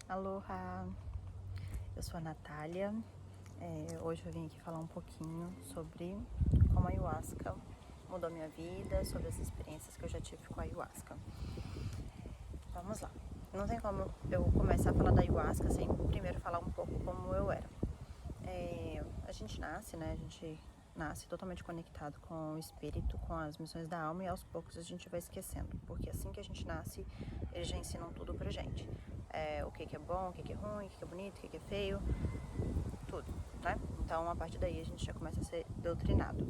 Aloha, eu sou a Natália. Hoje eu vim aqui falar um pouquinho sobre como a ayahuasca mudou minha vida, sobre as experiências que eu já tive com a ayahuasca. Vamos lá. Não tem como eu começar a falar da ayahuasca sem primeiro falar um pouco como eu era. A gente nasce, né? A gente nasce totalmente conectado com o espírito, com as missões da alma, e aos poucos a gente vai esquecendo, porque assim que a gente nasce, eles já ensinam tudo pra gente. O que é bom, o que é ruim, o que é bonito, o que é feio, tudo, né? Então, a partir daí, a gente já começa a ser doutrinado.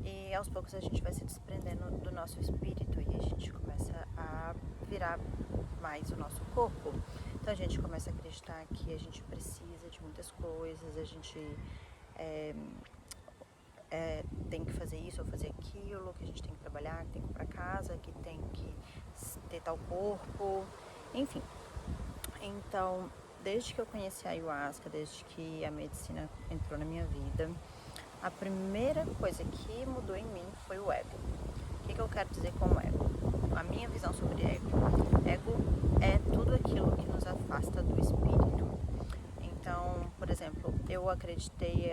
E aos poucos a gente vai se desprendendo do nosso espírito e a gente começa a virar mais o nosso corpo. Então, a gente começa a acreditar que a gente precisa de muitas coisas, a gente tem que fazer isso ou fazer aquilo, que a gente tem que trabalhar, que tem que comprar casa, que tem que ter tal corpo, enfim. Então, desde que eu conheci a ayahuasca, desde que a medicina entrou na minha vida, a primeira coisa que mudou em mim foi o ego. O que eu quero dizer com o ego? A minha visão sobre ego. Ego é tudo aquilo que nos afasta do espírito. Então, por exemplo, eu acreditei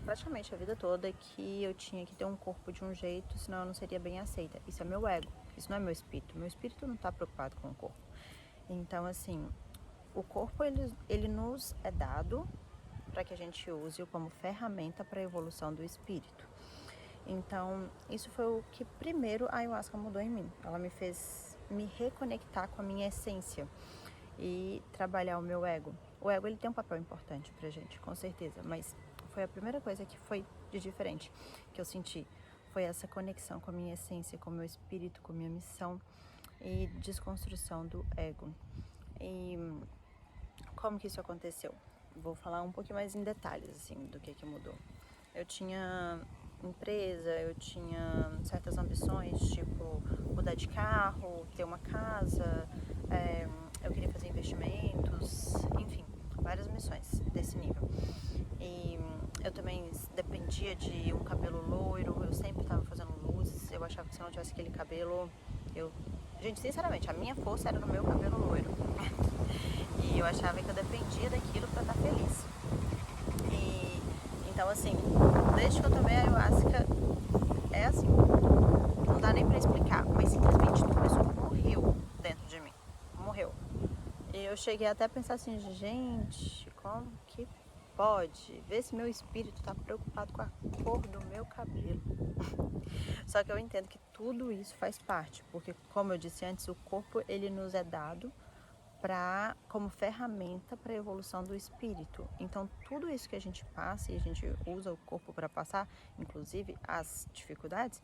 praticamente a vida toda que eu tinha que ter um corpo de um jeito, senão eu não seria bem aceita. Isso é meu ego, isso não é meu espírito. Meu espírito não está preocupado com o corpo. Então, assim, o corpo ele nos é dado para que a gente use-o como ferramenta para a evolução do espírito. Então, isso foi o que primeiro a ayahuasca mudou em mim. Ela me fez me reconectar com a minha essência e trabalhar o meu ego. O ego ele tem um papel importante pra gente, com certeza, mas foi a primeira coisa que foi de diferente que eu senti. Foi essa conexão com a minha essência, com o meu espírito, com a minha missão e desconstrução do ego. E como que isso aconteceu? Vou falar um pouquinho mais em detalhes, assim, do que mudou. Eu tinha empresa, eu tinha certas ambições, tipo mudar de carro, ter uma casa, eu queria fazer investimentos, enfim, várias missões desse nível. E eu também dependia de um cabelo loiro, eu sempre estava fazendo luzes, eu achava que se eu não tivesse aquele cabelo, Gente, sinceramente, a minha força era no meu cabelo loiro. E eu achava que eu dependia daquilo para estar feliz. Então, assim, desde que eu tomei a ayahuasca, é assim, não dá nem pra explicar, mas simplesmente tudo isso morreu dentro de mim. Morreu. E eu cheguei até a pensar assim, gente, como que pode? Ver se meu espírito tá preocupado com a cor do meu cabelo. Só que eu entendo que tudo isso faz parte, porque como eu disse antes, o corpo ele nos é dado como ferramenta para a evolução do espírito. Então, tudo isso que a gente passa e a gente usa o corpo para passar, inclusive as dificuldades,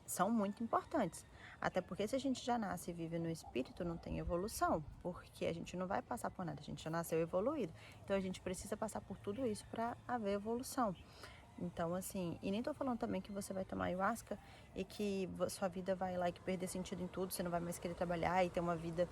são muito importantes. Até porque se a gente já nasce e vive no espírito, não tem evolução, porque a gente não vai passar por nada, a gente já nasceu evoluído. Então, a gente precisa passar por tudo isso para haver evolução. Então, assim, e nem tô falando também que você vai tomar ayahuasca e que sua vida vai lá e que perder sentido em tudo, você não vai mais querer trabalhar e ter uma vida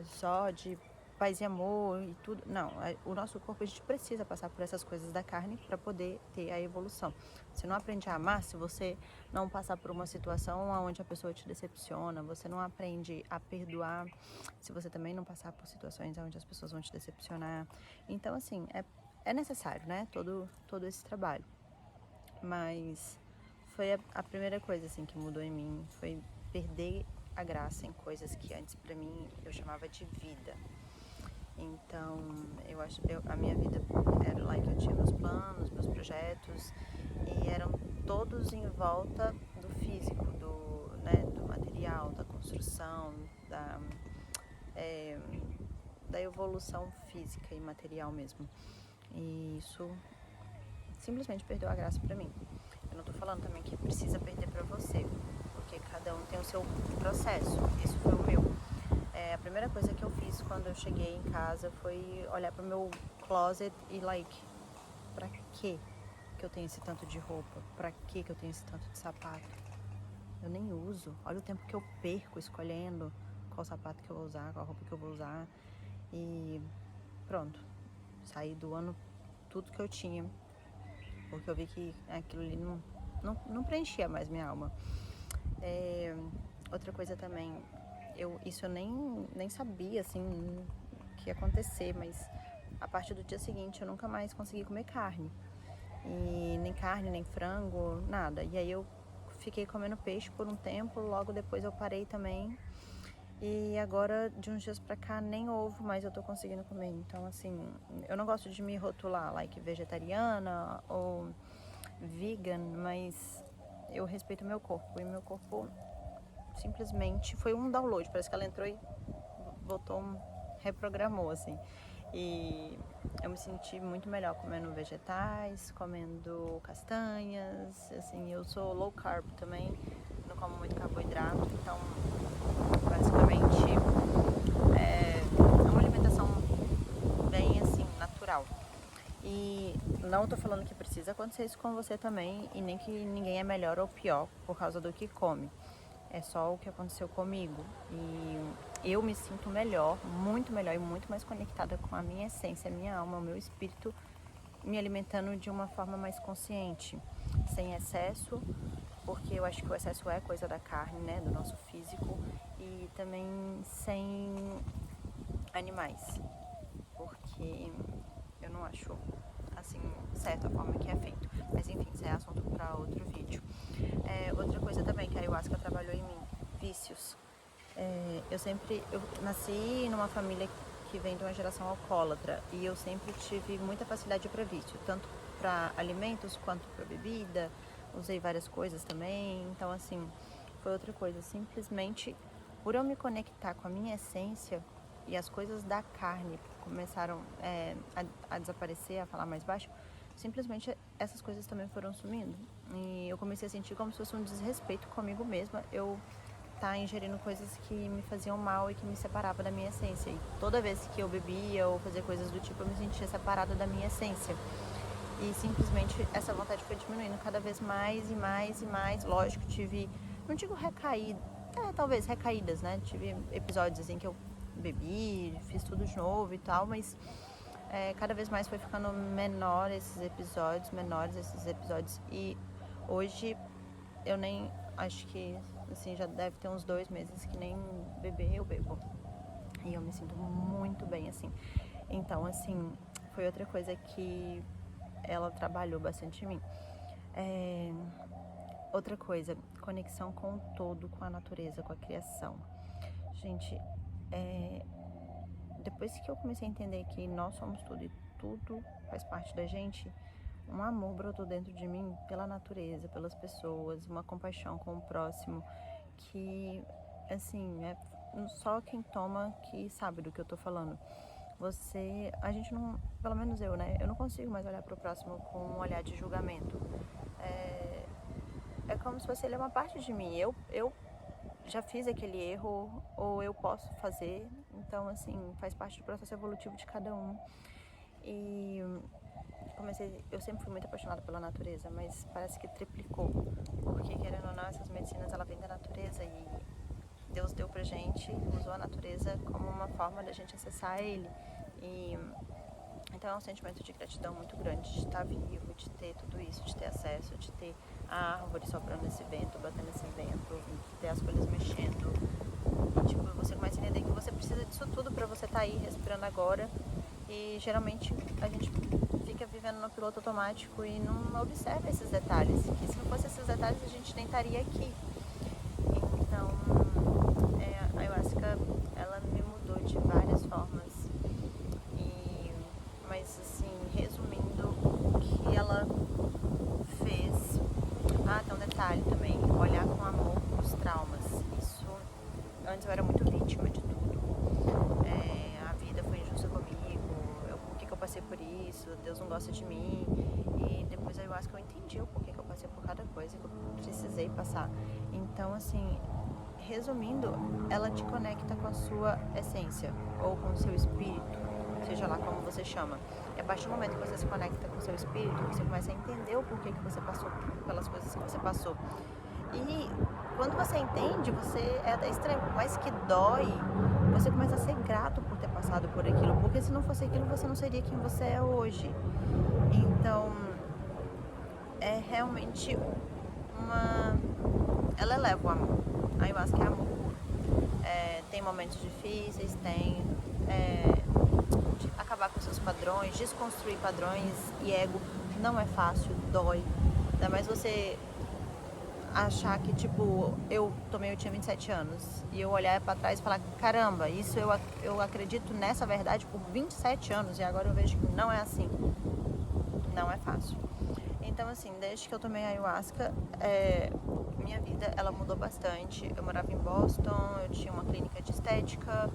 só de paz e amor e tudo. Não, o nosso corpo, a gente precisa passar por essas coisas da carne para poder ter a evolução. Você não aprende a amar se você não passar por uma situação onde a pessoa te decepciona, você não aprende a perdoar se você também não passar por situações onde as pessoas vão te decepcionar. Então, assim, é necessário, né, todo esse trabalho. Mas foi a primeira coisa assim que mudou em mim, foi perder a graça em coisas que antes pra mim eu chamava de vida. Então, a minha vida era lá que eu tinha meus planos, meus projetos e eram todos em volta do físico, do material, da construção, da evolução física e material mesmo. E isso simplesmente perdeu a graça pra mim. Eu não tô falando também que precisa perder pra você, porque cada um tem o seu processo. Esse foi o meu. A primeira coisa que eu fiz quando eu cheguei em casa foi olhar pro meu closet e pra que eu tenho esse tanto de roupa? Pra que eu tenho esse tanto de sapato? Eu nem uso. Olha o tempo que eu perco escolhendo qual sapato que eu vou usar, qual roupa que eu vou usar. E pronto. Saí doando tudo que eu tinha, porque eu vi que aquilo ali não preenchia mais minha alma. Outra coisa também, isso eu nem sabia, assim, que ia acontecer, mas a partir do dia seguinte eu nunca mais consegui comer carne. E nem carne, nem frango, nada. E aí eu fiquei comendo peixe por um tempo, logo depois eu parei também. E agora, de uns dias pra cá, nem ovo mais eu tô conseguindo comer. Então, assim, eu não gosto de me rotular, like, vegetariana ou vegan, mas eu respeito meu corpo. E meu corpo simplesmente foi um download. Parece que ela entrou e botou, reprogramou, assim. E eu me senti muito melhor comendo vegetais, comendo castanhas, assim, eu sou low carb também, não como muito carboidrato, então basicamente é uma alimentação bem assim, natural. E não tô falando que precisa acontecer isso com você também, e nem que ninguém é melhor ou pior por causa do que come. É só o que aconteceu comigo. E eu me sinto melhor, muito melhor e muito mais conectada com a minha essência, a minha alma, o meu espírito, me alimentando de uma forma mais consciente, sem excesso, porque eu acho que o excesso é coisa da carne, né, do nosso físico, e também sem animais, porque eu não acho assim certo a forma que é feito. Mas enfim, isso é assunto para outro vídeo. Outra coisa também que a ayahuasca trabalhou em mim, vícios. Eu nasci numa família que vem de uma geração alcoólatra e eu sempre tive muita facilidade para vício, tanto para alimentos quanto para bebida. Usei várias coisas também, então assim, foi outra coisa. Simplesmente por eu me conectar com a minha essência e as coisas da carne começaram a desaparecer, a falar mais baixo, simplesmente essas coisas também foram sumindo. E eu comecei a sentir como se fosse um desrespeito comigo mesma. Eu tá ingerindo coisas que me faziam mal e que me separava da minha essência. E toda vez que eu bebia ou fazia coisas do tipo, eu me sentia separada da minha essência. E simplesmente essa vontade foi diminuindo cada vez mais e mais e mais. Lógico, tive, não digo recaída, talvez recaídas, né? Tive episódios assim que eu bebi, fiz tudo de novo e tal, mas cada vez mais foi ficando menores esses episódios. E hoje eu nem, acho que assim, já deve ter uns 2 meses que nem beber eu bebo. E eu me sinto muito bem, assim. Então, assim, foi outra coisa que ela trabalhou bastante em mim. Outra coisa, conexão com o todo, com a natureza, com a criação. Gente, depois que eu comecei a entender que nós somos tudo e tudo faz parte da gente, um amor brotou dentro de mim pela natureza, pelas pessoas, uma compaixão com o próximo, que, assim, é só quem toma que sabe do que eu tô falando. A gente não, pelo menos eu, né? Eu não consigo mais olhar pro próximo com um olhar de julgamento. É como se fosse ele é uma parte de mim. Eu já fiz aquele erro, ou eu posso fazer. Então, assim, faz parte do processo evolutivo de cada um. E eu sempre fui muito apaixonada pela natureza, mas parece que triplicou, porque querendo ou não, essas medicinas ela vem da natureza e Deus deu pra gente, usou a natureza como uma forma da gente acessar ele. E então é um sentimento de gratidão muito grande de estar vivo, de ter tudo isso, de ter acesso, de ter a árvore soprando esse vento, batendo esse vento, de ter as folhas mexendo. E tipo, você começa a entender que você precisa disso tudo pra você estar aí respirando agora. E geralmente a gente fica vivendo no piloto automático e não observa esses detalhes. Que se não fosse esses detalhes a gente nem estaria aqui. Então a ayahuasca ela me mudou de várias formas. Mas assim, resumindo o que ela fez. Tem um detalhe também, olhar com amor os traumas. Isso, antes eu era muito vítima de tudo. A vida foi injusta comigo, por que eu passei por isso, Deus não gosta de mim. E depois a ayahuasca eu entendi o porquê que eu passei por cada coisa que eu precisei passar. Então, assim, resumindo, ela te conecta com a sua essência ou com o seu espírito, seja lá como você chama. E a partir do momento que você se conecta com o seu espírito, você começa a entender o porquê que você passou pelas coisas que você passou. E quando você entende, você é até estranho, por mais que dói, você começa a ser grato por ter passado por aquilo, porque se não fosse aquilo, você não seria quem você é hoje. Então, é realmente ela eleva o amor. A ayahuasca é amor puro. Tem momentos difíceis, tem gente, acabar com seus padrões, desconstruir padrões e ego não é fácil, dói. Ainda mais você achar que, tipo, eu tinha 27 anos e eu olhar pra trás e falar, caramba, isso eu acredito nessa verdade por 27 anos e agora eu vejo que não é assim. Não é fácil. Então, assim, desde que eu tomei ayahuasca, minha vida, ela mudou bastante. Eu morava em Boston, eu tinha uma clínica de estética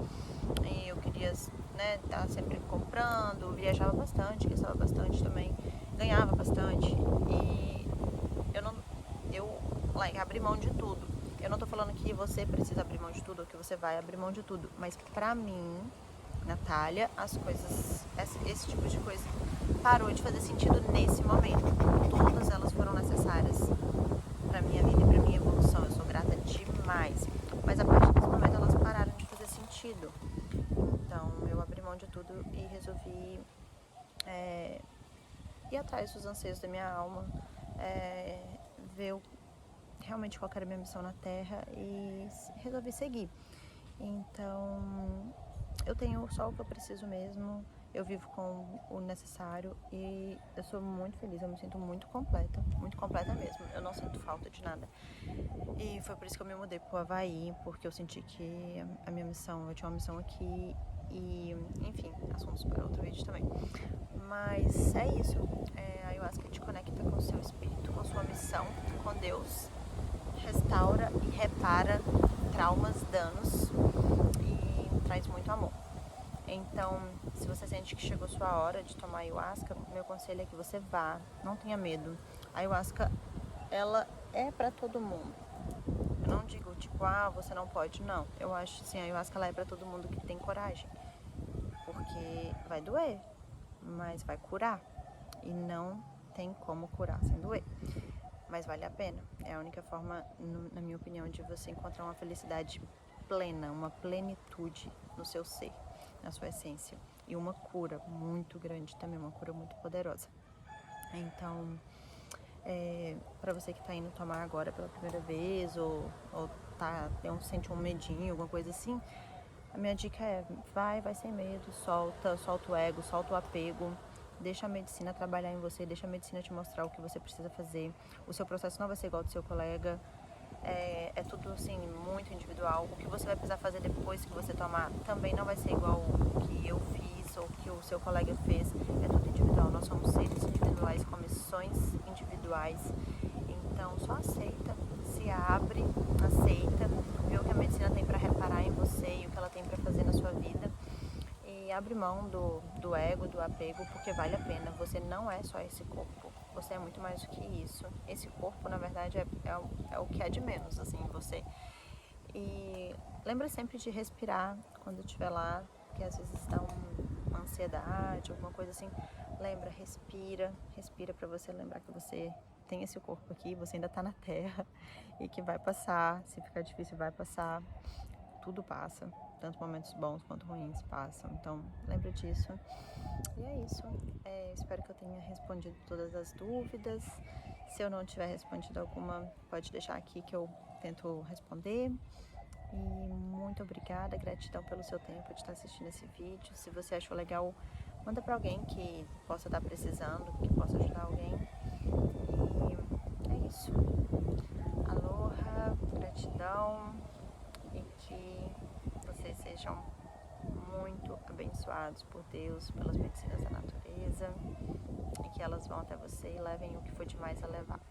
e eu queria, né, estar sempre comprando, viajava bastante, gastava bastante também, ganhava bastante e abri mão de tudo. Eu não tô falando que você precisa abrir mão de tudo ou que você vai abrir mão de tudo, mas pra mim, Natália, as coisas, esse tipo de coisa parou de fazer sentido nesse momento. Todas elas foram necessárias pra minha vida e pra minha evolução. Eu sou grata demais. Mas a partir desse momento elas pararam de fazer sentido. Então eu abri mão de tudo e resolvi ir atrás dos anseios da minha alma, ver realmente qual era a minha missão na Terra e resolvi seguir. Então, eu tenho só o que eu preciso mesmo, eu vivo com o necessário e eu sou muito feliz, eu me sinto muito completa mesmo, eu não sinto falta de nada. E foi por isso que eu me mudei pro Havaí, porque eu senti que a minha missão, eu tinha uma missão aqui e, enfim, assuntos para outro vídeo também. Mas é isso, a ayahuasca te conecta com o seu espírito, com a sua missão, com Deus, restaura e repara traumas, danos e traz muito amor. Então, se você sente que chegou sua hora de tomar ayahuasca, meu conselho é que você vá, não tenha medo. A ayahuasca, ela é pra todo mundo. Eu não digo, tipo, você não pode, não. Eu acho, sim, a ayahuasca ela é pra todo mundo que tem coragem. Porque vai doer, mas vai curar. E não tem como curar sem doer. Mas vale a pena. É a única forma, na minha opinião, de você encontrar uma felicidade plena, uma plenitude no seu ser, na sua essência. E uma cura muito grande também, uma cura muito poderosa. Então, para você que tá indo tomar agora pela primeira vez, ou sente um medinho, alguma coisa assim, a minha dica é, vai sem medo, solta o ego, solta o apego. Deixa a medicina trabalhar em você, deixa a medicina te mostrar o que você precisa fazer. O seu processo não vai ser igual ao do seu colega. É tudo, assim, muito individual. O que você vai precisar fazer depois que você tomar também não vai ser igual o que eu fiz ou que o seu colega fez. É tudo individual. Nós somos seres individuais com missões individuais. Então, só aceita, se abre, aceita, vê o que a medicina tem para reparar em você e o que ela tem para fazer na sua vida. E abre mão do ego, do apego, porque vale a pena. Você não é só esse corpo, você é muito mais do que isso. Esse corpo, na verdade, é o que é de menos, assim, em você. E lembra sempre de respirar quando estiver lá, que às vezes dá uma ansiedade, alguma coisa assim. Lembra, respira pra você lembrar que você tem esse corpo aqui, você ainda tá na Terra e que vai passar, se ficar difícil vai passar, tudo passa. Tanto momentos bons quanto ruins passam. Então, lembra disso. E é isso. Espero que eu tenha respondido todas as dúvidas. Se eu não tiver respondido alguma, pode deixar aqui que eu tento responder. E muito obrigada, gratidão pelo seu tempo de estar assistindo esse vídeo. Se você achou legal, manda para alguém que possa estar precisando, que possa ajudar alguém. E é isso. Aloha, gratidão e que vocês sejam muito abençoados por Deus, pelas medicinas da natureza e que elas vão até você e levem o que for de mais elevado.